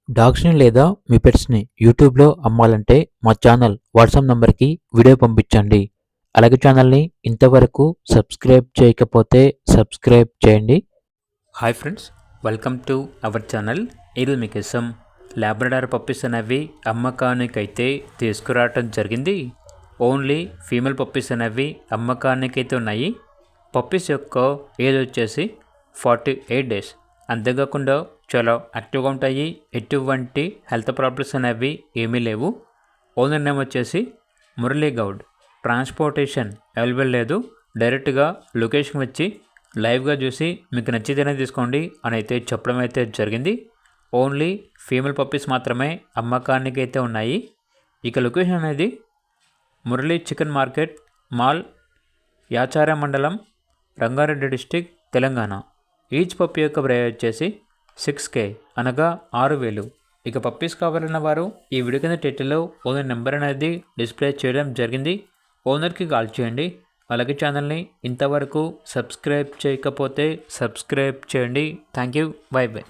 డాగ్స్‌ని లేదా మీ పెట్స్‌ని యూట్యూబ్‌లో అమ్మాలంటే మా ఛానల్ వాట్సాప్ నంబర్‌కి వీడియో పంపించండి. అలాగే ఛానల్‌ని ఇంతవరకు సబ్స్క్రైబ్ చేయకపోతే సబ్స్క్రైబ్ చేయండి. Hi friends, welcome to our channel. ఈరోజు మీకోసం లాబ్రడార్ పప్పీస్ అనేవి అమ్మకానికైతే తీసుకురావటం జరిగింది. ఓన్లీ ఫీమేల్ పప్పీస్ అనేవి అమ్మకానికైతే ఉన్నాయి. పప్పీస్ యొక్క ఏజ్ వచ్చేసి 48 డేస్. అంతేకాకుండా చాలా యాక్టివ్గా ఉంటాయి. ఎటువంటి హెల్త్ ప్రాబ్లమ్స్ అనేవి ఏమీ లేవు. ఓనర్ నేమ్ వచ్చేసి మురళీ గౌడ్. ట్రాన్స్పోర్టేషన్ అవైలబుల్ లేదు. డైరెక్ట్గా లొకేషన్ వచ్చి లైవ్గా చూసి మీకు నచ్చితేనే తీసుకోండి అని అయితే చెప్పడం అయితే జరిగింది. ఓన్లీ ఫీమేల్ పప్పీస్ మాత్రమే అమ్మకానికి అయితే ఉన్నాయి. ఇక లొకేషన్ అనేది మురళీ చికెన్ మార్కెట్ మాల్, యాచార్య మండలం, Rangareddy district, Telangana. Each puppy యొక్క ప్రైస్ వచ్చేసి 6K అనగా 6,000. ఇక పప్పీస్ కావాలన్న వారు ఈ వీడియో కింద టైటిల్లో ఓనర్ నెంబర్ అనేది డిస్ప్లే చేయడం జరిగింది. ఓనర్కి కాల్ చేయండి. అలాగే ఛానల్ని ఇంతవరకు సబ్స్క్రైబ్ చేయకపోతే సబ్స్క్రైబ్ చేయండి. Thank you. By by.